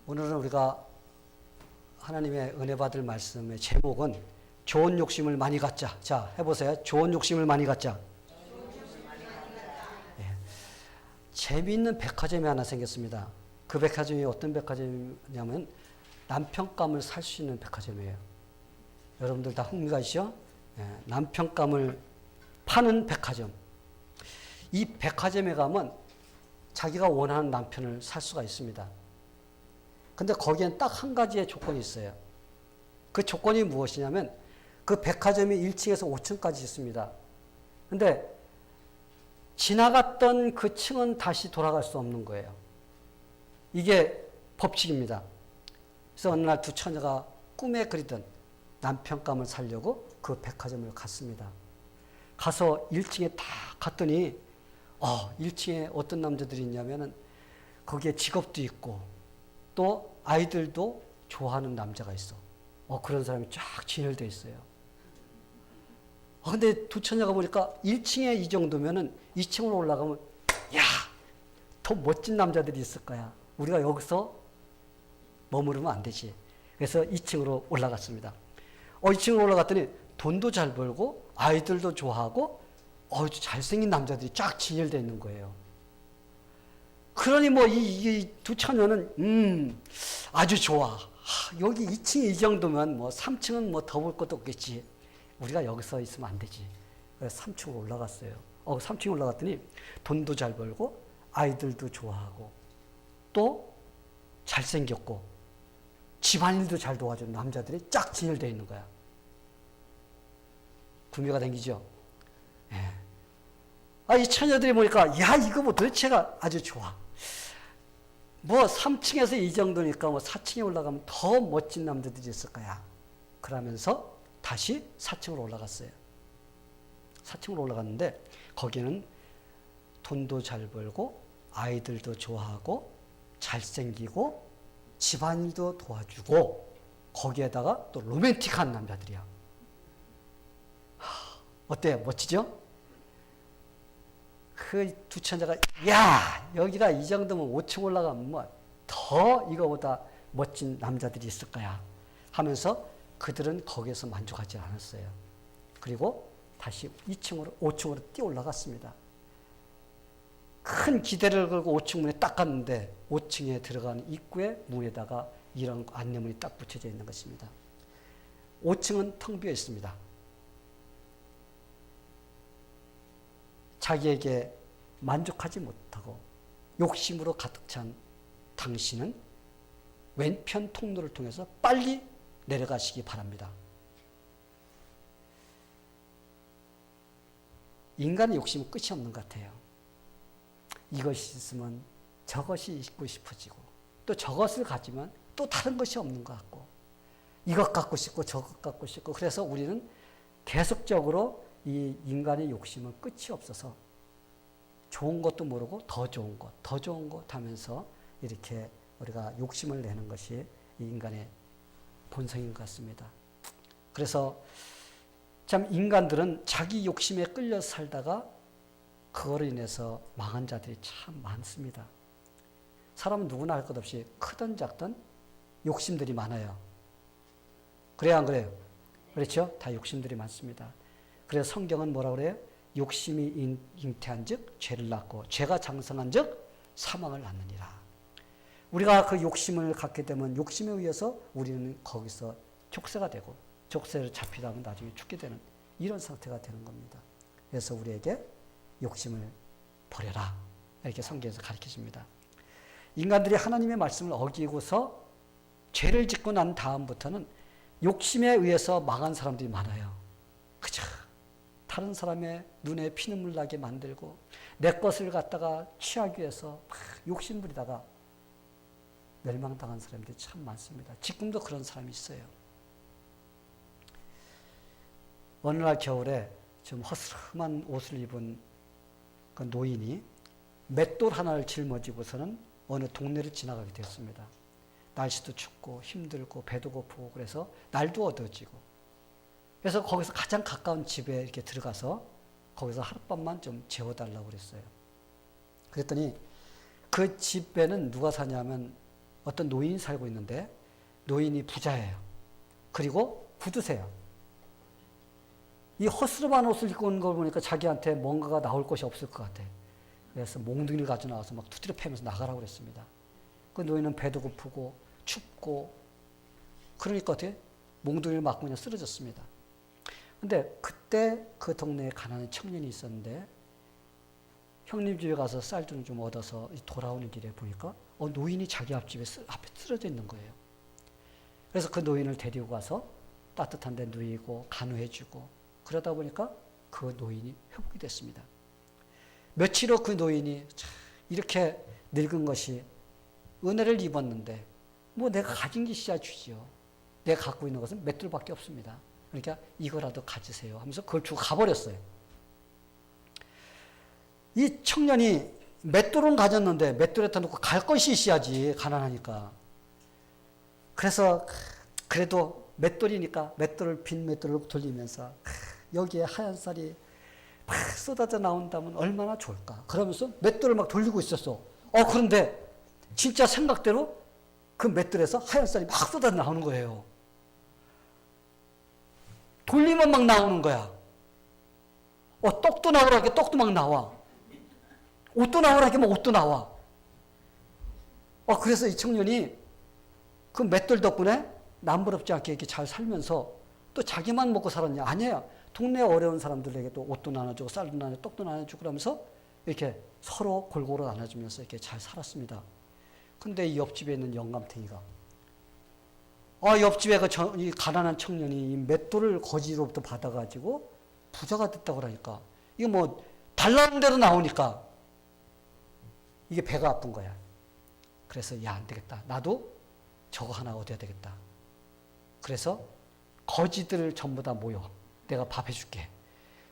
오늘은 우리가 하나님의 은혜 받을 말씀의 제목은 좋은 욕심을 많이 갖자. 자, 해보세요. 좋은 욕심을 많이 갖자. 예. 재미있는 백화점이 하나 생겼습니다. 그 백화점이 어떤 백화점이냐면 남편감을 살 수 있는 백화점이에요. 여러분들 다 흥미가 있죠? 예. 남편감을 파는 백화점. 이 백화점에 가면 자기가 원하는 남편을 살 수가 있습니다. 근데 거기엔 딱 한 가지의 조건이 있어요. 그 조건이 무엇이냐면 그 백화점이 1층에서 5층까지 있습니다. 근데 지나갔던 그 층은 다시 돌아갈 수 없는 거예요. 이게 법칙입니다. 그래서 어느 날 두 처녀가 꿈에 그리던 남편감을 살려고 그 백화점을 갔습니다. 가서 1층에 딱 갔더니 1층에 어떤 남자들이 있냐면은 거기에 직업도 있고 또 아이들도 좋아하는 남자가 있어. 그런 사람이 쫙 진열되어 있어요. 근데 두 처녀가 보니까 1층에 이 정도면은 2층으로 올라가면 야, 더 멋진 남자들이 있을 거야. 우리가 여기서 머무르면 안 되지. 그래서 2층으로 올라갔습니다. 2층으로 올라갔더니 돈도 잘 벌고 아이들도 좋아하고 잘생긴 남자들이 쫙 진열되어 있는 거예요. 그러니 이 두 처녀는 아주 좋아. 여기 2층이 이 정도면 3층은 더 볼 것도 없겠지. 우리가 여기서 있으면 안 되지. 그래서 3층으로 올라갔어요. 3층 올라갔더니 돈도 잘 벌고 아이들도 좋아하고 또 잘생겼고 집안일도 잘 도와주는 남자들이 쫙 진열되어 있는 거야. 구미가 당기죠? 예. 이 처녀들이 보니까 야, 이거 도대체가 아주 좋아. 3층에서 이 정도니까 4층에 올라가면 더 멋진 남자들이 있을 거야. 그러면서 다시 4층으로 올라갔어요. 4층으로 올라갔는데 거기는 돈도 잘 벌고 아이들도 좋아하고 잘생기고 집안일도 도와주고 거기에다가 또 로맨틱한 남자들이야. 어때요? 멋지죠? 그 두 처녀가 야, 여기가 이 정도면 5층 올라가면 더 이거보다 멋진 남자들이 있을 거야 하면서 그들은 거기에서 만족하지 않았어요. 그리고 다시 5층으로 뛰어 올라갔습니다. 큰 기대를 걸고 5층 문에 딱 갔는데 5층에 들어가는 입구의 문에다가 이런 안내문이 딱 붙여져 있는 것입니다. 5층은 텅 비어 있습니다. 자기에게 만족하지 못하고 욕심으로 가득 찬 당신은 왼편 통로를 통해서 빨리 내려가시기 바랍니다. 인간의 욕심은 끝이 없는 것 같아요. 이것이 있으면 저것이 있고 싶어지고 또 저것을 가지면 또 다른 것이 없는 것 같고 이것 갖고 싶고 저것 갖고 싶고 그래서 우리는 계속적으로 이 인간의 욕심은 끝이 없어서 좋은 것도 모르고 더 좋은 것 하면서 이렇게 우리가 욕심을 내는 것이 이 인간의 본성인 것 같습니다. 그래서 참 인간들은 자기 욕심에 끌려 살다가 그거로 인해서 망한 자들이 참 많습니다. 사람은 누구나 할 것 없이 크든 작든 욕심들이 많아요. 그래요, 안 그래요? 그렇죠? 다 욕심들이 많습니다. 그래서 성경은 뭐라고 그래요? 욕심이 잉태한 즉 죄를 낳고 죄가 장성한 즉 사망을 낳느니라. 우리가 그 욕심을 갖게 되면 욕심에 의해서 우리는 거기서 족쇄가 되고 족쇄를 잡히다 보면 나중에 죽게 되는 이런 상태가 되는 겁니다. 그래서 우리에게 욕심을 버려라 이렇게 성경에서 가르쳐줍니다. 인간들이 하나님의 말씀을 어기고서 죄를 짓고 난 다음부터는 욕심에 의해서 망한 사람들이 많아요. 그죠? 다른 사람의 눈에 피눈물 나게 만들고 내 것을 갖다가 취하기 위해서 막 욕심부리다가 멸망당한 사람들이 참 많습니다. 지금도 그런 사람이 있어요. 어느 날 겨울에 좀 허스름한 옷을 입은 그 노인이 맷돌 하나를 짊어지고서는 어느 동네를 지나가게 됐습니다. 날씨도 춥고 힘들고 배도 고프고 그래서 날도 어두워지고 그래서 거기서 가장 가까운 집에 이렇게 들어가서 거기서 하룻밤만 좀 재워달라고 그랬어요. 그랬더니 그 집에는 누가 사냐면 어떤 노인이 살고 있는데 노인이 부자예요. 그리고 구두쇠요. 이 허스름한 옷을 입고 온 걸 보니까 자기한테 뭔가가 나올 것이 없을 것 같아. 그래서 몽둥이를 가져 나와서 막 두드려 패면서 나가라고 그랬습니다. 그 노인은 배도 고프고 춥고 그러니까 어떻게 몽둥이를 맞고 그냥 쓰러졌습니다. 근데 그때 그 동네에 가난한 청년이 있었는데 형님 집에 가서 쌀 좀 얻어서 돌아오는 길에 보니까 노인이 자기 앞에 쓰러져 있는 거예요. 그래서 그 노인을 데리고 가서 따뜻한 데 누이고 간호해주고 그러다 보니까 그 노인이 회복이 됐습니다. 며칠 후 그 노인이 이렇게 늙은 것이 은혜를 입었는데 뭐 내가 가진 게 있어야 주지요. 내가 갖고 있는 것은 맷돌밖에 없습니다. 그러니까 이거라도 가지세요 하면서 그걸 주고 가버렸어요. 이 청년이 맷돌은 가졌는데 맷돌에다 놓고 갈 것이 있어야지 가난하니까. 그래서 그래도 맷돌이니까 빈 맷돌을 돌리면서 여기에 하얀 쌀이 막 쏟아져 나온다면 얼마나 좋을까. 그러면서 맷돌을 막 돌리고 있었어. 그런데 진짜 생각대로 그 맷돌에서 하얀 쌀이 막 쏟아져 나오는 거예요. 돌리면 막 나오는 거야. 떡도 나오라게 떡도 막 나와. 옷도 나오라게 막 옷도 나와. 그래서 이 청년이 그 맷돌 덕분에 남부럽지 않게 이렇게 잘 살면서 또 자기만 먹고 살았냐? 아니에요. 동네 어려운 사람들에게 또 옷도 나눠주고 쌀도 나눠주고 떡도 나눠주고 그러면서 이렇게 서로 골고루 나눠주면서 이렇게 잘 살았습니다. 근데 이 옆집에 있는 영감탱이가 옆집에 이 가난한 청년이 이 맷돌을 거지로부터 받아가지고 부자가 됐다고 그러니까 이거 뭐 달라는 대로 나오니까 이게 배가 아픈 거야. 그래서 안 되겠다. 나도 저거 하나 얻어야 되겠다. 그래서 거지들 전부 다 모여. 내가 밥 해줄게.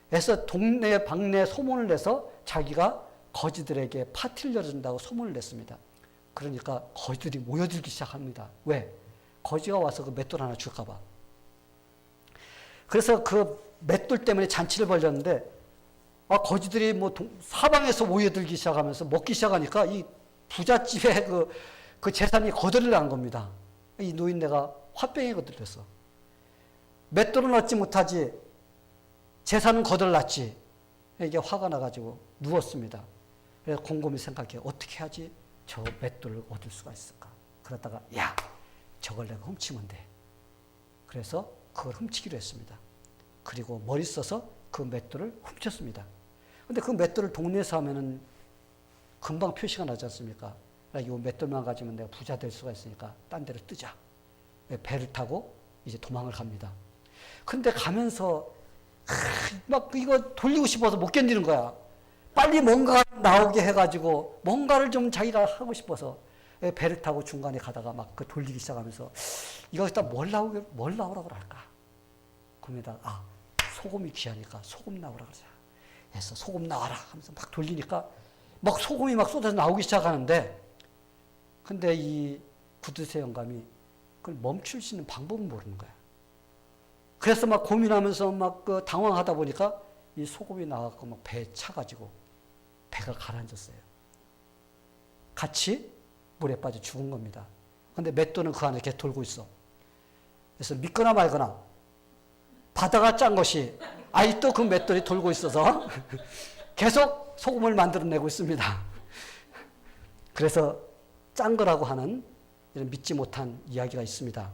그래서 동네 방네 소문을 내서 자기가 거지들에게 파티를 열어준다고 소문을 냈습니다. 그러니까 거지들이 모여들기 시작합니다. 왜? 거지가 와서 그 맷돌 하나 줄까 봐. 그래서 그 맷돌 때문에 잔치를 벌였는데 거지들이 뭐 사방에서 모여들기 시작하면서 먹기 시작하니까 이 부잣집에 그 재산이 거덜이 난 겁니다. 이 노인네가 화병에 거들렸어. 맷돌은 얻지 못하지 재산은 거덜났지. 이게 화가 나가지고 누웠습니다. 그래서 곰곰이 생각해 어떻게 해야지 저 맷돌을 얻을 수가 있을까. 그러다가 저걸 내가 훔치면 돼. 그래서 그걸 훔치기로 했습니다. 그리고 머리 써서 그 맷돌을 훔쳤습니다. 근데 그 맷돌을 동네에서 하면은 금방 표시가 나지 않습니까? 이 맷돌만 가지면 내가 부자 될 수가 있으니까 딴 데를 뜨자. 배를 타고 이제 도망을 갑니다. 근데 가면서 막 이거 돌리고 싶어서 못 견디는 거야. 빨리 뭔가 나오게 해가지고 뭔가를 좀 자기가 하고 싶어서 배를 타고 중간에 가다가 막 그 돌리기 시작하면서 이거 일단 뭘 나오라고 할까? 그러다 소금이 귀하니까 소금 나오라 그러자. 해서 소금 나와라 하면서 막 돌리니까 막 소금이 막 쏟아져 나오기 시작하는데 근데 이 구두쇠 영감이 그걸 멈출 수 있는 방법은 모르는 거야. 그래서 막 고민하면서 막 당황하다 보니까 이 소금이 나와갖고 막 배에 차가지고 배가 가라앉았어요. 같이 물에 빠져 죽은 겁니다. 근데 맷돌은 그 안에 이렇게 돌고 있어. 그래서 믿거나 말거나 바다가 짠 것이 아직도 그 맷돌이 돌고 있어서 계속 소금을 만들어내고 있습니다. 그래서 짠 거라고 하는 이런 믿지 못한 이야기가 있습니다.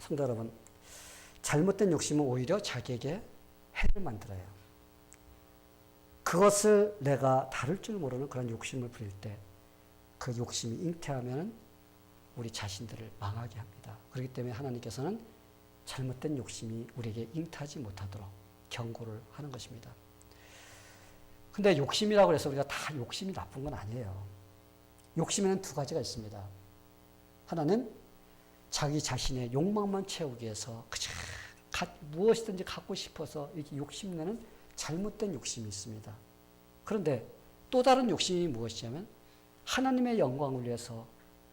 성도 여러분, 잘못된 욕심은 오히려 자기에게 해를 만들어요. 그것을 내가 다룰 줄 모르는 그런 욕심을 부릴 때 그 욕심이 잉태하면 우리 자신들을 망하게 합니다. 그렇기 때문에 하나님께서는 잘못된 욕심이 우리에게 잉태하지 못하도록 경고를 하는 것입니다. 근데 욕심이라고 해서 우리가 다 욕심이 나쁜 건 아니에요. 욕심에는 두 가지가 있습니다. 하나는 자기 자신의 욕망만 채우기 위해서 무엇이든지 갖고 싶어서 이렇게 욕심내는 잘못된 욕심이 있습니다. 그런데 또 다른 욕심이 무엇이냐면 하나님의 영광을 위해서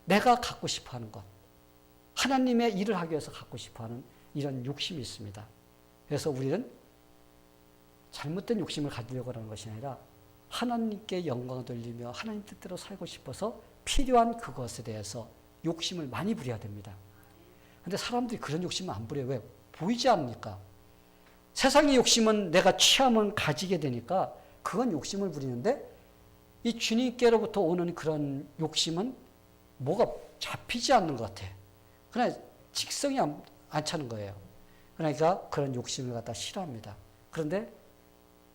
내가 갖고 싶어하는 것, 하나님의 일을 하기 위해서 갖고 싶어하는 이런 욕심이 있습니다. 그래서 우리는 잘못된 욕심을 가지려고 하는 것이 아니라 하나님께 영광을 돌리며 하나님 뜻대로 살고 싶어서 필요한 그것에 대해서 욕심을 많이 부려야 됩니다. 근데 사람들이 그런 욕심을 안 부려요. 왜? 보이지 않으니까. 세상의 욕심은 내가 취하면 가지게 되니까 그건 욕심을 부리는데 이 주님께로부터 오는 그런 욕심은 뭐가 잡히지 않는 것 같아. 그냥 직성이 안 차는 거예요. 그러니까 그런 욕심을 갖다 싫어합니다. 그런데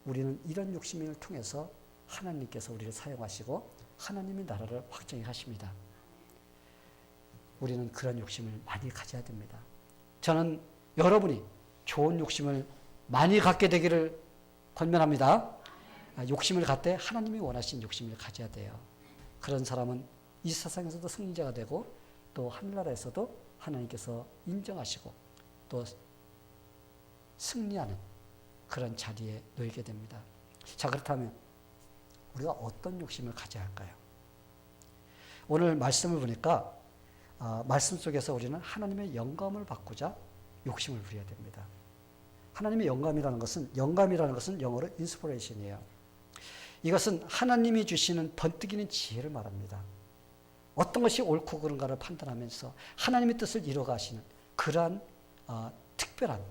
우리는 이런 욕심을 통해서 하나님께서 우리를 사용하시고 하나님의 나라를 확정해 하십니다. 우리는 그런 욕심을 많이 가져야 됩니다. 저는 여러분이 좋은 욕심을 많이 갖게 되기를 권면합니다. 욕심을 갖되 하나님이 원하신 욕심을 가져야 돼요. 그런 사람은 이 세상에서도 승리자가 되고 또 하늘나라에서도 하나님께서 인정하시고 또 승리하는 그런 자리에 놓이게 됩니다. 자, 그렇다면 우리가 어떤 욕심을 가져야 할까요? 오늘 말씀을 보니까 말씀 속에서 우리는 하나님의 영감을 받고자 욕심을 부려야 됩니다. 하나님의 영감이라는 것은 영어로 인스피레이션이에요. 이것은 하나님이 주시는 번뜩이는 지혜를 말합니다. 어떤 것이 옳고 그른가를 판단하면서 하나님의 뜻을 이루어가시는 그러한 특별한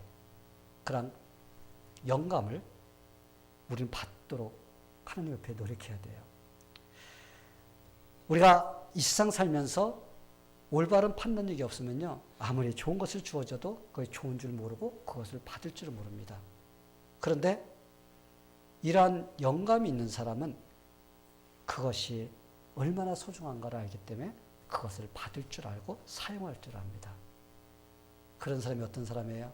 그런 영감을 우리는 받도록 하나님 옆에 노력해야 돼요. 우리가 이 세상 살면서 올바른 판단력이 없으면요, 아무리 좋은 것을 주어져도 그게 좋은 줄 모르고 그것을 받을 줄 모릅니다. 그런데 이러한 영감이 있는 사람은 그것이 얼마나 소중한가를 알기 때문에 그것을 받을 줄 알고 사용할 줄 압니다. 그런 사람이 어떤 사람이에요?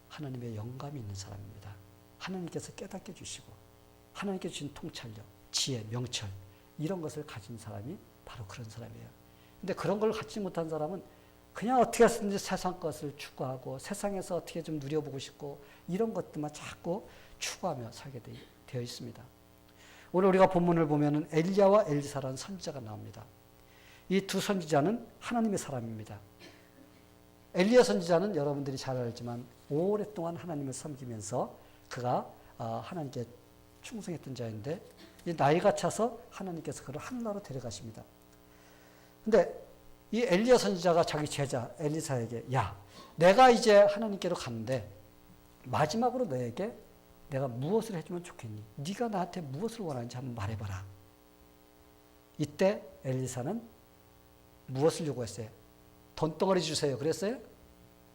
하나님의 영감이 있는 사람입니다. 하나님께서 깨닫게 주시고 하나님께 주신 통찰력, 지혜, 명철 이런 것을 가진 사람이 바로 그런 사람이에요. 근데 그런 걸 갖지 못한 사람은 그냥 어떻게 해서든지 세상 것을 추구하고 세상에서 어떻게 좀 누려보고 싶고 이런 것들만 자꾸 추구하며 살게 되어 있습니다. 오늘 우리가 본문을 보면은 엘리야와 엘리사라는 선지자가 나옵니다. 이 두 선지자는 하나님의 사람입니다. 엘리야 선지자는 여러분들이 잘 알지만 오랫동안 하나님을 섬기면서 그가 하나님께 충성했던 자인데 나이가 차서 하나님께서 그를 하늘나라로 데려가십니다. 근데 이 엘리야 선지자가 자기 제자 엘리사에게 야, 내가 이제 하나님께로 가는데 마지막으로 너에게 내가 무엇을 해주면 좋겠니? 네가 나한테 무엇을 원하는지 한번 말해봐라. 이때 엘리사는 무엇을 요구했어요? 돈덩어리 주세요. 그랬어요?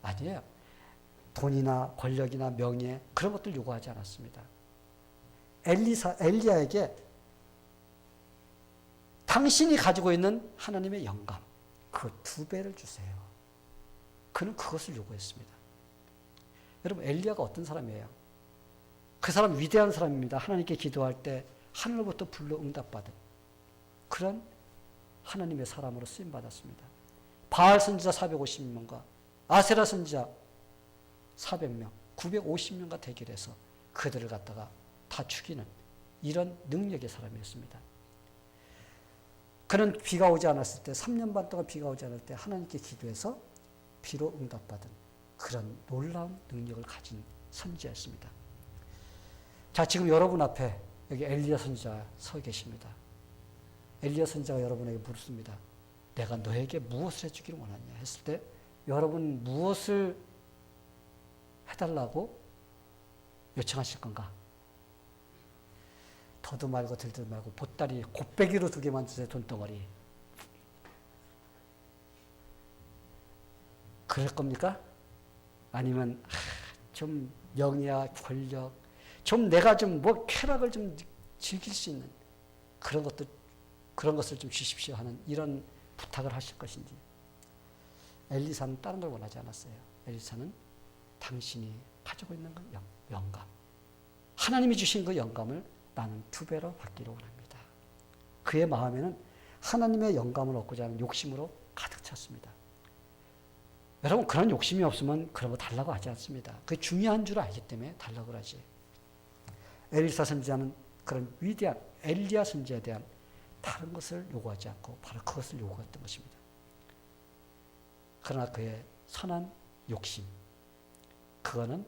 아니에요. 돈이나 권력이나 명예 그런 것들 요구하지 않았습니다. 엘리야에게 당신이 가지고 있는 하나님의 영감 그 2배를 주세요. 그는 그것을 요구했습니다. 여러분 엘리야가 어떤 사람이에요? 그 사람 위대한 사람입니다. 하나님께 기도할 때 하늘로부터 불러 응답받은 그런 하나님의 사람으로 쓰임받았습니다. 바알 선지자 450명과 아세라 선지자 400명, 950명과 대결해서 그들을 갖다가 다 죽이는 이런 능력의 사람이었습니다. 그는 비가 오지 않았을 때 3년 반 동안 비가 오지 않을 때 하나님께 기도해서 비로 응답받은 그런 놀라운 능력을 가진 선지자였습니다. 자, 지금 여러분 앞에 여기 엘리야 선지자 서 계십니다. 엘리야 선지자가 여러분에게 물습니다. 내가 너에게 무엇을 해주기를 원하냐 했을 때 여러분 무엇을 해달라고 요청하실 건가? 더도 말고 들도 말고 보따리 곱빼기로 2개만 주세요. 돈덩어리. 그럴 겁니까? 아니면 좀 명예와 권력, 좀 내가 좀 뭐 쾌락을 좀 즐길 수 있는 그런 것을 좀 주십시오 하는 이런 부탁을 하실 것인지. 엘리사는 다른 걸 원하지 않았어요. 엘리사는 당신이 가지고 있는 그 영감, 하나님이 주신 그 영감을 나는 2배로 받기를 원합니다. 그의 마음에는 하나님의 영감을 얻고자 하는 욕심으로 가득 찼습니다. 여러분 그런 욕심이 없으면 그런 거 달라고 하지 않습니다. 그게 중요한 줄 알기 때문에 달라고 하지. 엘리사 선지자는 그런 위대한 엘리야 선지자에 대한 다른 것을 요구하지 않고 바로 그것을 요구했던 것입니다. 그러나 그의 선한 욕심, 그거는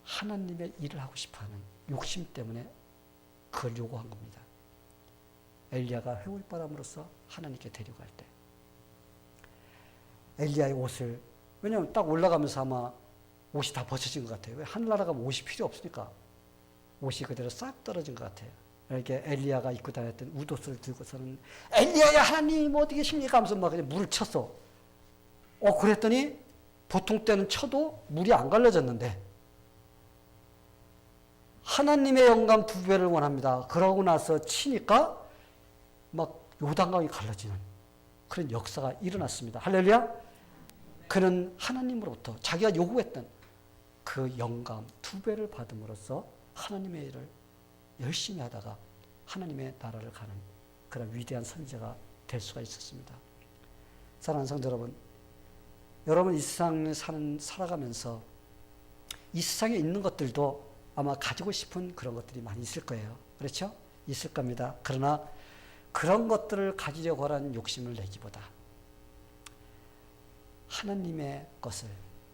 하나님의 일을 하고 싶어하는 욕심 때문에 그걸 요구한 겁니다. 엘리야가 회오리바람으로서 하나님께 데려갈 때 엘리야의 옷을, 왜냐하면 딱 올라가면서 아마 옷이 다 벗어진 것 같아요. 하늘나라 가면 옷이 필요 없으니까 옷이 그대로 싹 떨어진 것 같아요. 이렇게 엘리야가 입고 다녔던 웃옷을 들고서는 엘리야야 하나님 어디 계십니까 하면서 막 그냥 물을 쳤어. 그랬더니 보통 때는 쳐도 물이 안 갈라졌는데 하나님의 영감 2배를 원합니다. 그러고 나서 치니까 막 요단강이 갈라지는 그런 역사가 일어났습니다. 할렐루야. 그는 하나님으로부터 자기가 요구했던 그 영감 2배를 받음으로써 하나님의 일을 열심히 하다가 하나님의 나라를 가는 그런 위대한 선지자가 될 수가 있었습니다. 사랑하는 성도 여러분, 여러분 이 세상을 살아가면서 이 세상에 있는 것들도 아마 가지고 싶은 그런 것들이 많이 있을 거예요. 그렇죠? 있을 겁니다. 그러나 그런 것들을 가지려고 하는 욕심을 내기보다 하나님의 것을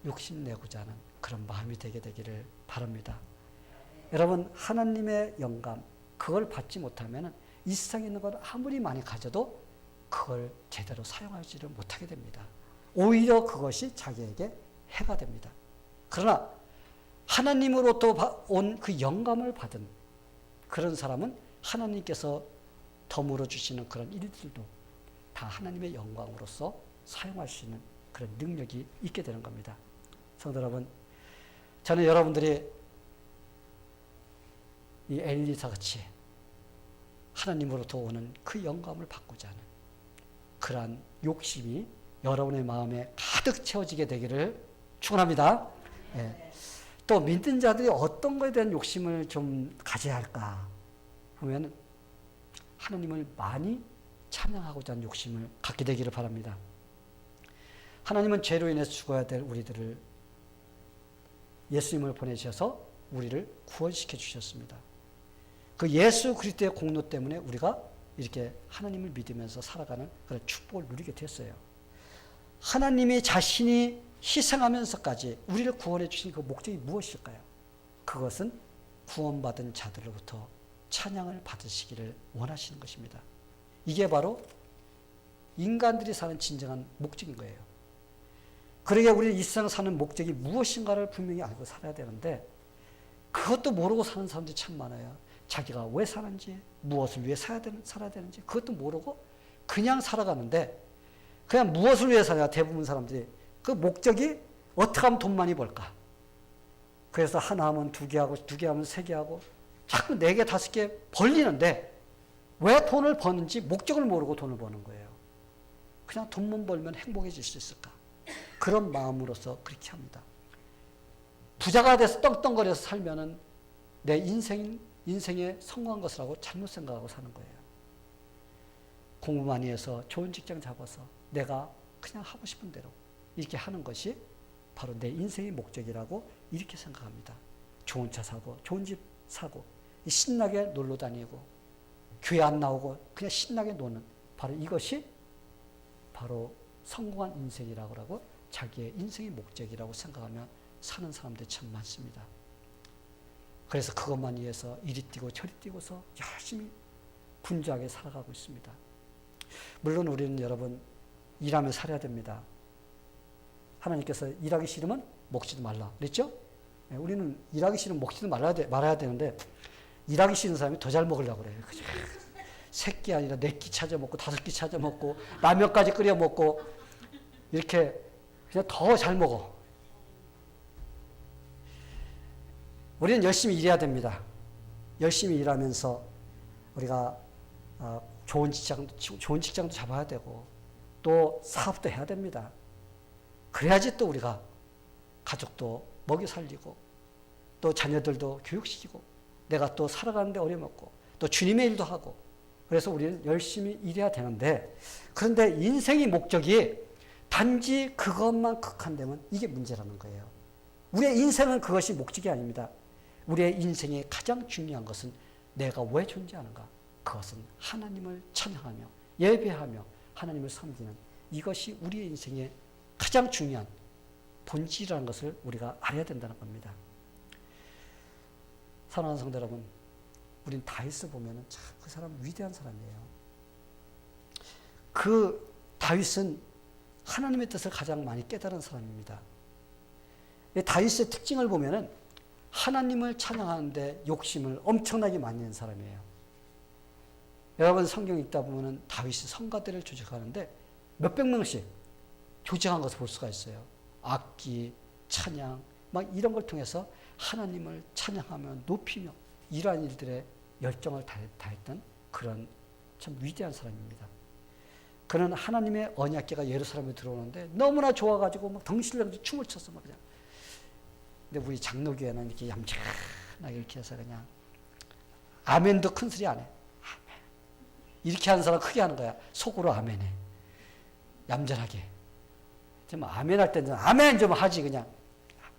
욕심내고자 하는 그런 마음이 되게 되기를 바랍니다. 여러분 하나님의 영감 그걸 받지 못하면 이 세상에 있는 걸 아무리 많이 가져도 그걸 제대로 사용하지를 못하게 됩니다. 오히려 그것이 자기에게 해가 됩니다. 그러나 하나님으로부터 온 그 영감을 받은 그런 사람은 하나님께서 덤으로 주시는 그런 일들도 다 하나님의 영광으로서 사용할 수 있는 그런 능력이 있게 되는 겁니다. 성도 여러분, 저는 여러분들이 이 엘리사 같이 하나님으로부터 오는 그 영감을 받고자 하는 그러한 욕심이 여러분의 마음에 가득 채워지게 되기를 축원합니다. 예. 또 믿는 자들이 어떤 것에 대한 욕심을 좀 가져야 할까 보면 하나님을 많이 찬양하고자 하는 욕심을 갖게 되기를 바랍니다. 하나님은 죄로 인해서 죽어야 될 우리들을 예수님을 보내셔서 우리를 구원시켜 주셨습니다. 그 예수 그리스도의 공로 때문에 우리가 이렇게 하나님을 믿으면서 살아가는 그런 축복을 누리게 됐어요. 하나님이 자신이 희생하면서까지 우리를 구원해 주신 그 목적이 무엇일까요? 그것은 구원받은 자들로부터 찬양을 받으시기를 원하시는 것입니다. 이게 바로 인간들이 사는 진정한 목적인 거예요. 그러게 우리 이 세상 사는 목적이 무엇인가를 분명히 알고 살아야 되는데 그것도 모르고 사는 사람들이 참 많아요. 자기가 왜 사는지, 무엇을 위해 살아야 되는지 그것도 모르고 그냥 살아가는데 그냥 무엇을 위해 사냐 대부분 사람들이 그 목적이 어떻게 하면 돈 많이 벌까. 그래서 하나 하면 2개 하고 2개 하면 3개 하고 자꾸 4개 5개 벌리는데 왜 돈을 버는지 목적을 모르고 돈을 버는 거예요. 그냥 돈만 벌면 행복해질 수 있을까. 그런 마음으로서 그렇게 합니다. 부자가 돼서 떵떵거려서 살면은 내 인생에 성공한 것이라고 잘못 생각하고 사는 거예요. 공부 많이 해서 좋은 직장 잡아서 내가 그냥 하고 싶은 대로 이렇게 하는 것이 바로 내 인생의 목적이라고 이렇게 생각합니다. 좋은 차 사고 좋은 집 사고 신나게 놀러 다니고 교회 안 나오고 그냥 신나게 노는 바로 이것이 바로 성공한 인생이라고 자기의 인생의 목적이라고 생각하며 사는 사람들이 참 많습니다. 그래서 그것만 위해서 이리 뛰고 저리 뛰고서 열심히 분주하게 살아가고 있습니다. 물론 우리는 여러분 일하며 살아야 됩니다. 하나님께서 일하기 싫으면 먹지도 말라 그랬죠? 우리는 일하기 싫으면 먹지도 말아야 되는데 일하기 싫은 사람이 더 잘 먹으려고 그래요. 그죠? 3끼 아니라 4끼 찾아 먹고 5끼 찾아 먹고 라면까지 끓여 먹고 이렇게 그냥 더 잘 먹어. 우리는 열심히 일해야 됩니다. 열심히 일하면서 우리가 좋은 직장도 잡아야 되고 또 사업도 해야 됩니다. 그래야지 또 우리가 가족도 먹여 살리고 또 자녀들도 교육시키고 내가 또 살아가는데 어려먹고 또 주님의 일도 하고 그래서 우리는 열심히 일해야 되는데 그런데 인생의 목적이 단지 그것만 극한되면 이게 문제라는 거예요. 우리의 인생은 그것이 목적이 아닙니다. 우리의 인생의 가장 중요한 것은 내가 왜 존재하는가? 그것은 하나님을 찬양하며 예배하며 하나님을 섬기는 이것이 우리의 인생의 가장 중요한 본질이라는 것을 우리가 알아야 된다는 겁니다. 사랑하는 성도 여러분, 우린 다윗을 보면 참 그 사람 위대한 사람이에요. 그 다윗은 하나님의 뜻을 가장 많이 깨달은 사람입니다. 다윗의 특징을 보면은 하나님을 찬양하는데 욕심을 엄청나게 많이 낸 사람이에요. 여러분 성경 읽다 보면은 다윗이 성가대를 조직하는데 몇백 명씩 조직한 것을 볼 수가 있어요. 악기, 찬양, 막 이런 걸 통해서 하나님을 찬양하며 높이며 이러한 일들에 열정을 다했던 그런 참 위대한 사람입니다. 그는 하나님의 언약궤가 예루살렘에 들어오는데 너무나 좋아가지고 막 덩실덩실 춤을 췄어 막 그냥. 근데 우리 장로교회는 이렇게 얌전하게 이렇게 해서 그냥 아멘도 큰 소리 안 해. 아멘. 이렇게 하는 사람 크게 하는 거야. 속으로 아멘해. 얌전하게. 좀 아멘 할 때는 아멘 좀 하지 그냥. 아멘.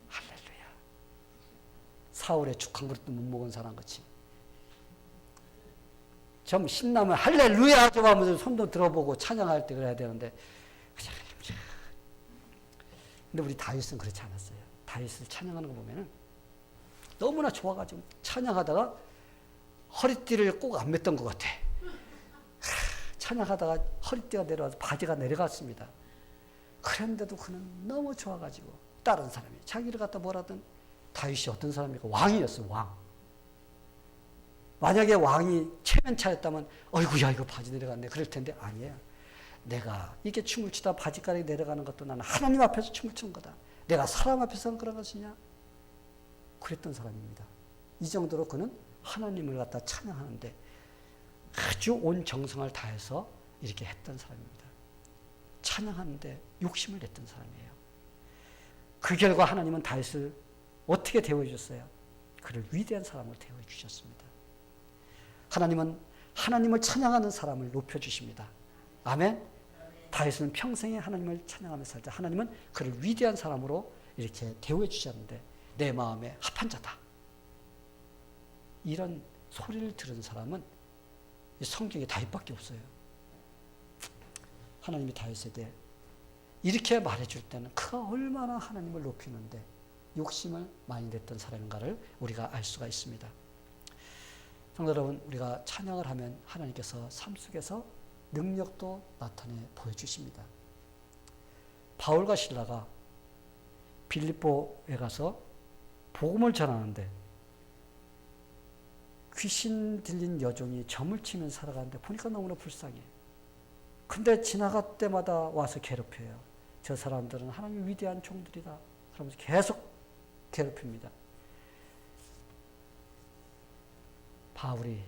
할렐루야. 사울의 죽 한 그릇도 못 먹은 사람 같이. 좀 신나면 할렐루야 좀 하면서 손도 들어보고 찬양할 때 그래야 되는데 근데 우리 다윗은 그렇지 않았어요. 다윗을 찬양하는 거 보면은 너무나 좋아가지고 찬양하다가 허리띠를 꼭 안 맸던 것 같아. 찬양하다가 허리띠가 내려와서 바지가 내려갔습니다. 그런데도 그는 너무 좋아가지고 다른 사람이 자기를 갖다 뭐라든 다윗이 어떤 사람입니까? 왕이었어요. 왕. 만약에 왕이 체면차였다면 어이구야 이거 바지 내려갔네 그럴 텐데 아니에요. 내가 이렇게 춤을 추다 바지가락이 내려가는 것도 나는 하나님 앞에서 춤을 추는 거다. 내가 사람 앞에서는 그런 것이냐? 그랬던 사람입니다. 이 정도로 그는 하나님을 갖다 찬양하는데 아주 온 정성을 다해서 이렇게 했던 사람입니다. 찬양하는데 욕심을 냈던 사람이에요. 그 결과 하나님은 다윗을 어떻게 대우해 주셨어요? 그를 위대한 사람으로 대우해 주셨습니다. 하나님은 하나님을 찬양하는 사람을 높여주십니다. 아멘? 다윗은 평생에 하나님을 찬양하면서 살자. 하나님은 그를 위대한 사람으로 이렇게 대우해 주셨는데 내 마음에 합한 자다. 이런 소리를 들은 사람은 성경에 다윗밖에 없어요. 하나님이 다윗에게 이렇게 말해줄 때는 그가 얼마나 하나님을 높이는데 욕심을 많이 냈던 사람인가를 우리가 알 수가 있습니다. 성도 여러분, 우리가 찬양을 하면 하나님께서 삶 속에서 능력도 나타내 보여주십니다. 바울과 실라가 빌립보에 가서 복음을 전하는데 귀신 들린 여종이 점을 치면서 살아가는데 보니까 너무나 불쌍해. 근데 지나갈 때마다 와서 괴롭혀요. 저 사람들은 하나님의 위대한 종들이다. 그러면서 계속 괴롭힙니다. 바울이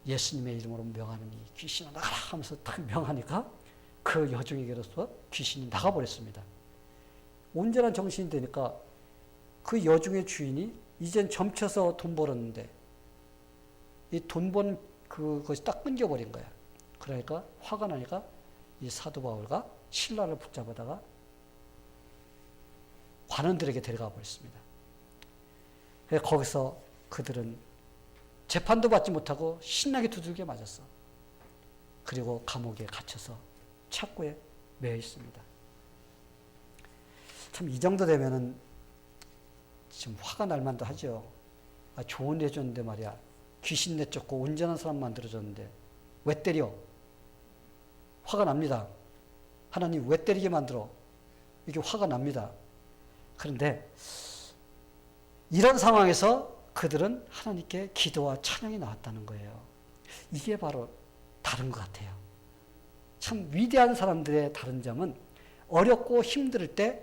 예수님의 이름으로 명하느니 귀신아 나가라 하면서 딱 명하니까 그 여종에게로서 귀신이 나가버렸습니다. 온전한 정신이 되니까 그 여종의 주인이 이젠 점쳐서 돈 벌었는데 이 돈 번 그것이 딱 끊겨버린 거야. 그러니까 화가 나니까 이 사도 바울과 신라를 붙잡아다가 관원들에게 데려가 버렸습니다. 그래서 거기서 그들은 재판도 받지 못하고 신나게 두들겨 맞았어. 그리고 감옥에 갇혀서 착고에 매여 있습니다. 참 이 정도 되면은 좀 화가 날 만도 하죠. 아, 좋은 데 해줬는데 말이야. 귀신 내쫓고 온전한 사람 만들어줬는데 왜 때려? 화가 납니다. 하나님 왜 때리게 만들어? 이게 화가 납니다. 그런데 이런 상황에서 그들은 하나님께 기도와 찬양이 나왔다는 거예요. 이게 바로 다른 것 같아요. 참 위대한 사람들의 다른 점은 어렵고 힘들 때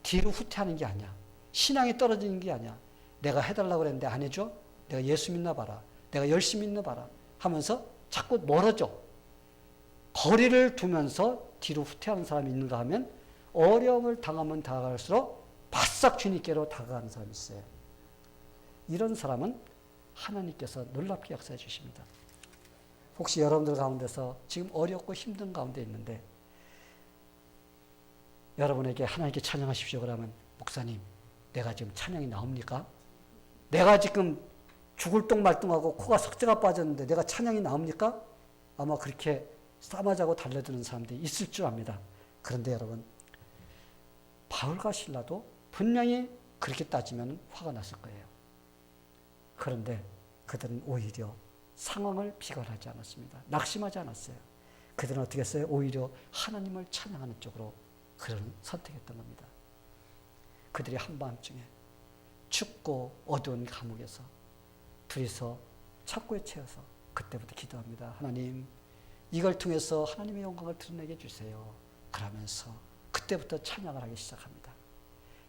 뒤로 후퇴하는 게 아니야. 신앙이 떨어지는 게 아니야. 내가 해달라고 그랬는데 안 해줘? 내가 예수 믿나 봐라. 내가 열심히 믿나 봐라. 하면서 자꾸 멀어져. 거리를 두면서 뒤로 후퇴하는 사람이 있는가 하면 어려움을 당하면 다가갈수록 바싹 주님께로 다가가는 사람이 있어요. 이런 사람은 하나님께서 놀랍게 역사해 주십니다. 혹시 여러분들 가운데서 지금 어렵고 힘든 가운데 있는데 여러분에게 하나님께 찬양하십시오 그러면 목사님 내가 지금 찬양이 나옵니까? 내가 지금 죽을 똥말똥하고 코가 석재가 빠졌는데 내가 찬양이 나옵니까? 아마 그렇게 싸맞하고 달려드는 사람들이 있을 줄 압니다. 그런데 여러분 바울과 실라도 분명히 그렇게 따지면 화가 났을 거예요. 그런데 그들은 오히려 상황을 비관하지 않았습니다. 낙심하지 않았어요. 그들은 어떻게 했어요? 오히려 하나님을 찬양하는 쪽으로 그런 선택했던 겁니다. 그들이 한밤중에 춥고 어두운 감옥에서 둘이서 착고에 채워서 그때부터 기도합니다. 하나님, 이걸 통해서 하나님의 영광을 드러내게 해주세요. 그러면서 그때부터 찬양을 하기 시작합니다.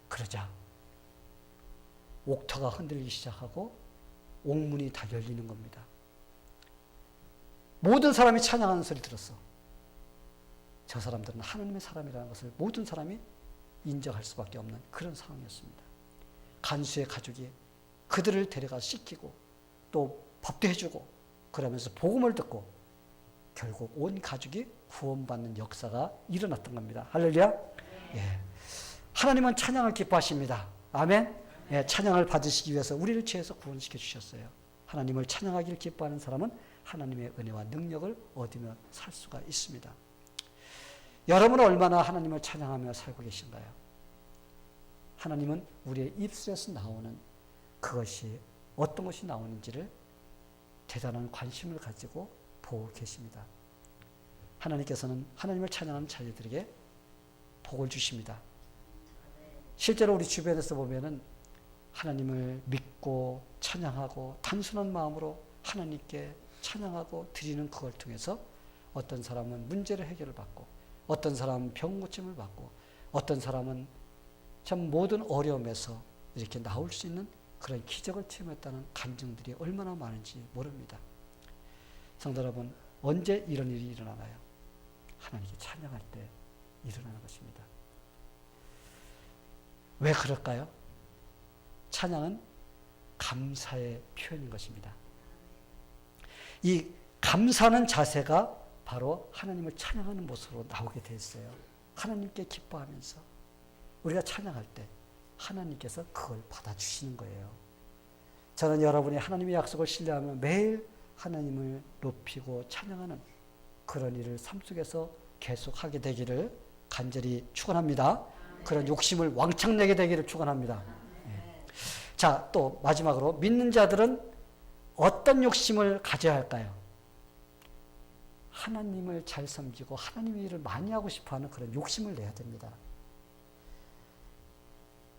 그러자 옥터가 흔들리기 시작하고 옥문이 다 열리는 겁니다. 모든 사람이 찬양하는 소리 들었어. 저 사람들은 하나님의 사람이라는 것을 모든 사람이 인정할 수밖에 없는 그런 상황이었습니다. 간수의 가족이 그들을 데려가 씻기고 또 밥도 해주고 그러면서 복음을 듣고 결국 온 가족이 구원받는 역사가 일어났던 겁니다. 할렐루야. 예. 하나님은 찬양을 기뻐하십니다. 아멘. 예, 찬양을 받으시기 위해서 우리를 죄에서 구원시켜 주셨어요. 하나님을 찬양하기를 기뻐하는 사람은 하나님의 은혜와 능력을 얻으며 살 수가 있습니다. 여러분은 얼마나 하나님을 찬양하며 살고 계신가요? 하나님은 우리의 입술에서 나오는 그것이 어떤 것이 나오는지를 대단한 관심을 가지고 보고 계십니다. 하나님께서는 하나님을 찬양하는 자녀들에게 복을 주십니다. 실제로 우리 주변에서 보면은 하나님을 믿고 찬양하고 단순한 마음으로 하나님께 찬양하고 드리는 그걸 통해서 어떤 사람은 문제를 해결을 받고 어떤 사람은 병 고침을 받고 어떤 사람은 참 모든 어려움에서 이렇게 나올 수 있는 그런 기적을 체험했다는 간증들이 얼마나 많은지 모릅니다. 성도 여러분, 언제 이런 일이 일어나나요? 하나님께 찬양할 때 일어나는 것입니다. 왜 그럴까요? 찬양은 감사의 표현인 것입니다. 이 감사하는 자세가 바로 하나님을 찬양하는 모습으로 나오게 됐어요. 하나님께 기뻐하면서 우리가 찬양할 때 하나님께서 그걸 받아주시는 거예요. 저는 여러분이 하나님의 약속을 신뢰하며 매일 하나님을 높이고 찬양하는 그런 일을 삶 속에서 계속하게 되기를 간절히 축원합니다. 그런 욕심을 왕창 내게 되기를 축원합니다. 네. 자, 또 마지막으로 믿는 자들은 어떤 욕심을 가져야 할까요? 하나님을 잘 섬기고 하나님의 일을 많이 하고 싶어하는 그런 욕심을 내야 됩니다.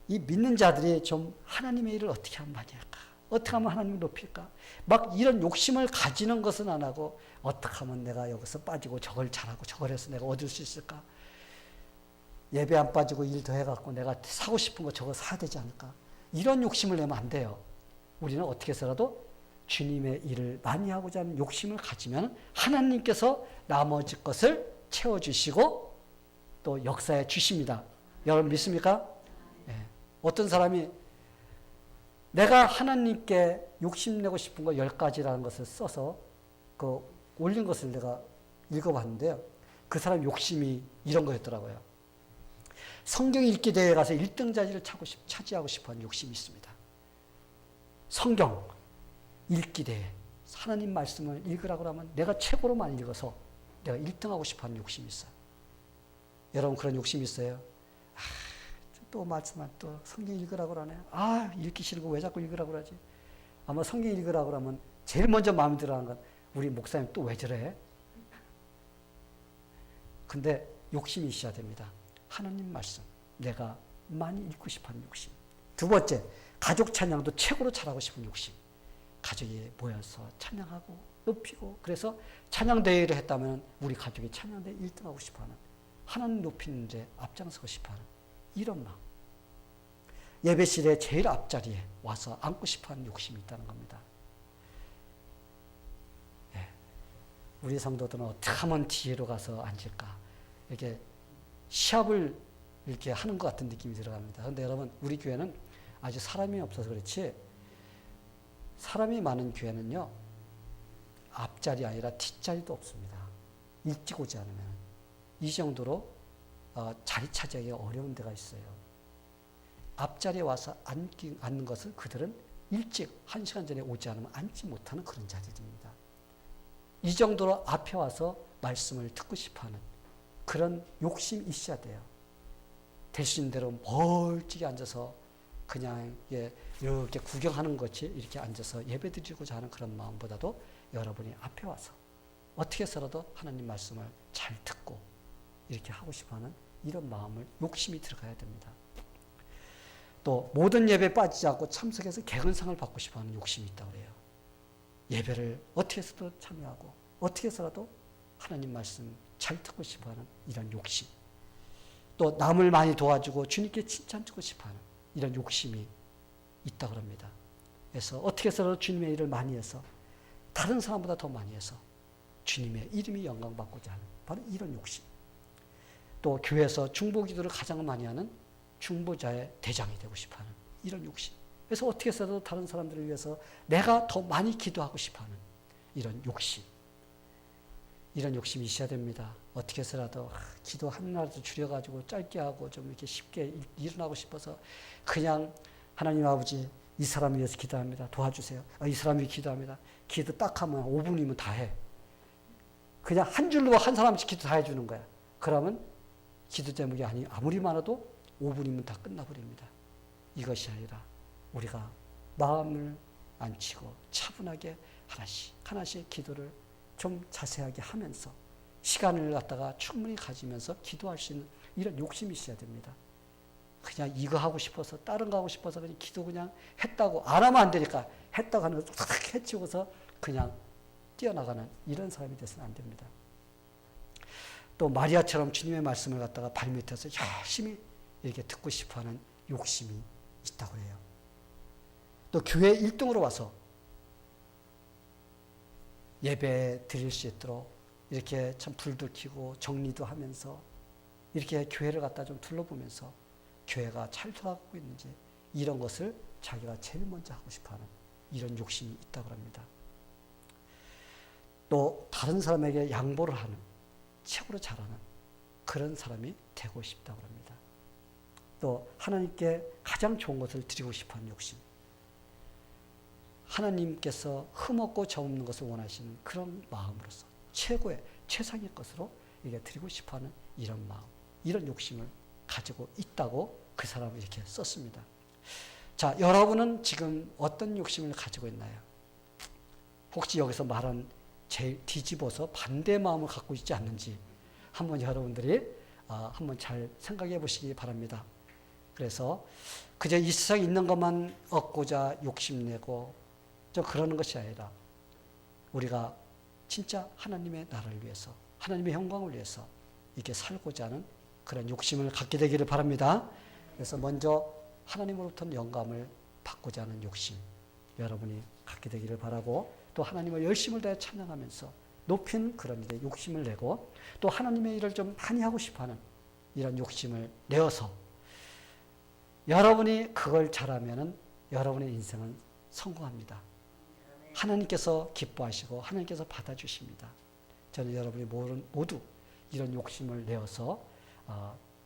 이 믿는 자들이 좀 하나님의 일을 어떻게 하면 많이 할까? 어떻게 하면 하나님을 높일까? 막 이런 욕심을 가지는 것은 안 하고 어떻게 하면 내가 여기서 빠지고 저걸 잘하고 저걸 해서 내가 얻을 수 있을까? 예배 안 빠지고 일 더 해갖고 내가 사고 싶은 거 저거 사야 되지 않을까? 이런 욕심을 내면 안 돼요. 우리는 어떻게 해서라도 주님의 일을 많이 하고자 하는 욕심을 가지면 하나님께서 나머지 것을 채워주시고 또 역사해 주십니다. 여러분 믿습니까? 네. 어떤 사람이 내가 하나님께 욕심내고 싶은 거 10가지라는 것을 써서 그 올린 것을 내가 읽어봤는데요. 그 사람 욕심이 이런 거였더라고요. 성경 읽기 대회에 가서 1등 자리를 차지하고 싶어하는 욕심이 있습니다. 성경 읽기 대회, 하나님 말씀을 읽으라고 하면 내가 최고로만 읽어서 내가 1등하고 싶어하는 욕심이 있어요. 여러분 그런 욕심이 있어요? 또 말씀만 또 성경 읽으라고 그러네. 읽기 싫고 왜 자꾸 읽으라고 그러지? 아마 성경 읽으라고 그러면 제일 먼저 마음에 들어하는 건 우리 목사님 또 왜 저래? 근데 욕심이 있어야 됩니다. 하나님 말씀, 내가 많이 읽고 싶어하는 욕심. 두 번째, 가족 찬양도 최고로 잘하고 싶은 욕심. 가족이 모여서 찬양하고 높이고 그래서 찬양대회를 했다면 우리 가족이 찬양대회 1등하고 싶어하는 하나님 높이는 데 앞장서고 싶어하는 이런 마음. 예배실에 제일 앞자리에 와서 앉고 싶어하는 욕심이 있다는 겁니다. 예. 우리 성도들은 어떻게 하면 뒤로 가서 앉을까? 이렇게 시합을 이렇게 하는 것 같은 느낌이 들어갑니다. 그런데 여러분 우리 교회는 아주 사람이 없어서 그렇지 사람이 많은 교회는요 앞자리 아니라 뒷자리도 없습니다. 일찍 오지 않으면 이 정도로 자리 차지하기 어려운 데가 있어요. 앞자리에 와서 앉는 것을 그들은 일찍 1시간 전에 오지 않으면 앉지 못하는 그런 자리들입니다. 이 정도로 앞에 와서 말씀을 듣고 싶어하는 그런 욕심이 있어야 돼요. 될 수 있는 대로 멀찍이 앉아서 그냥 이렇게 구경하는 것이 이렇게 앉아서 예배 드리고자 하는 그런 마음보다도 여러분이 앞에 와서 어떻게 해서라도 하나님 말씀을 잘 듣고 이렇게 하고 싶어하는 이런 마음을 욕심이 들어가야 됩니다. 또 모든 예배에 빠지지 않고 참석해서 개근상을 받고 싶어하는 욕심이 있다고 그래요. 예배를 어떻게 해서도 참여하고 어떻게 해서라도 하나님 말씀 잘 듣고 싶어하는 이런 욕심. 또 남을 많이 도와주고 주님께 칭찬주고 싶어하는 이런 욕심이 있다고 합니다. 그래서 어떻게 해서라도 주님의 일을 많이 해서 다른 사람보다 더 많이 해서 주님의 이름이 영광받고자 하는 바로 이런 욕심. 또 교회에서 중보기도를 가장 많이 하는 중보자의 대장이 되고 싶어하는 이런 욕심. 그래서 어떻게 해서라도 다른 사람들을 위해서 내가 더 많이 기도하고 싶어하는 이런 욕심. 이런 욕심이 있어야 됩니다. 어떻게 해서라도 기도 하나라도 줄여가지고 짧게 하고 좀 이렇게 쉽게 일어나고 싶어서 그냥 하나님 아버지 이 사람을 위해서 기도합니다. 도와주세요. 이 사람이 기도합니다. 기도 딱 하면 5분이면 다 해. 그냥 한 줄로 한 사람씩 기도 다 해주는 거야. 그러면 기도 제목이 아무리 많아도 5분이면 다 끝나버립니다. 이것이 아니라 우리가 마음을 안 치고 차분하게 하나씩 하나씩 기도를 좀 자세하게 하면서 시간을 갖다가 충분히 가지면서 기도할 수 있는 이런 욕심이 있어야 됩니다. 그냥 이거 하고 싶어서 다른 거 하고 싶어서 그냥 기도 그냥 했다고 안 하면 안 되니까 했다고 하는 거 탁 해치고서 그냥 뛰어나가는 이런 사람이 돼서는 안 됩니다. 또 마리아처럼 주님의 말씀을 갖다가 발밑에서 열심히 이렇게 듣고 싶어하는 욕심이 있다고 해요. 또 교회 1등으로 와서 예배 드릴 수 있도록 이렇게 참 불도 켜고 정리도 하면서 이렇게 교회를 갖다 좀 둘러보면서 교회가 잘 돌아가고 있는지 이런 것을 자기가 제일 먼저 하고 싶어하는 이런 욕심이 있다고 합니다. 또 다른 사람에게 양보를 하는 최고로 잘하는 그런 사람이 되고 싶다고 합니다. 또 하나님께 가장 좋은 것을 드리고 싶어하는 욕심. 하나님께서 흠없고 점없는 것을 원하시는 그런 마음으로서 최고의 최상의 것으로 이게 드리고 싶어하는 이런 마음, 이런 욕심을 가지고 있다고 그 사람을 이렇게 썼습니다. 자, 여러분은 지금 어떤 욕심을 가지고 있나요? 혹시 여기서 말한 제일 뒤집어서 반대 마음을 갖고 있지 않는지 한번 여러분들이 한번 잘 생각해 보시기 바랍니다. 그래서 그저 이 세상에 있는 것만 얻고자 욕심내고 저 그러는 것이 아니라 우리가 진짜 하나님의 나라를 위해서 하나님의 영광을 위해서 이렇게 살고자 하는 그런 욕심을 갖게 되기를 바랍니다. 그래서 먼저 하나님으로부터 영감을 받고자 하는 욕심 여러분이 갖게 되기를 바라고 또 하나님을 열심을 다해 찬양하면서 높인 그런 일에 욕심을 내고 또 하나님의 일을 좀 많이 하고 싶어하는 이런 욕심을 내어서 여러분이 그걸 잘하면은 여러분의 인생은 성공합니다. 하나님께서 기뻐하시고 하나님께서 받아주십니다. 저는 여러분이 모두 이런 욕심을 내어서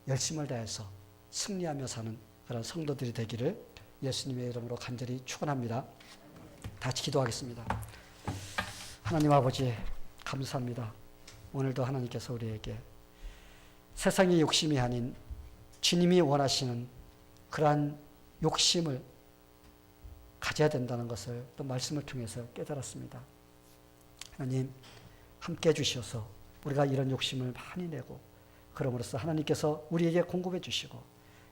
열심을 다해서 승리하며 사는 그런 성도들이 되기를 예수님의 이름으로 간절히 축원합니다. 같이 기도하겠습니다. 하나님 아버지 감사합니다. 오늘도 하나님께서 우리에게 세상의 욕심이 아닌 주님이 원하시는 그러한 욕심을 가져야 된다는 것을 또 말씀을 통해서 깨달았습니다. 하나님 함께 해주셔서 우리가 이런 욕심을 많이 내고 그럼으로써 하나님께서 우리에게 공급해 주시고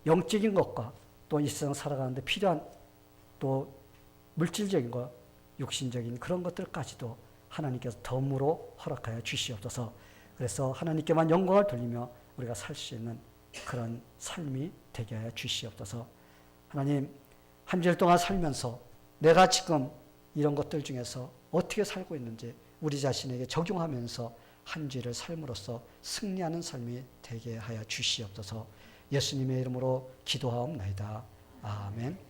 영적인 것과 또 이 세상 살아가는데 필요한 또 물질적인 것, 육신적인 그런 것들까지도 하나님께서 덤으로 허락하여 주시옵소서. 그래서 하나님께만 영광을 돌리며 우리가 살 수 있는 그런 삶이 되게 하여 주시옵소서. 하나님 한 주일 동안 살면서 내가 지금 이런 것들 중에서 어떻게 살고 있는지 우리 자신에게 적용하면서 한 주일을 삶으로써 승리하는 삶이 되게 하여 주시옵소서. 예수님의 이름으로 기도하옵나이다. 아멘.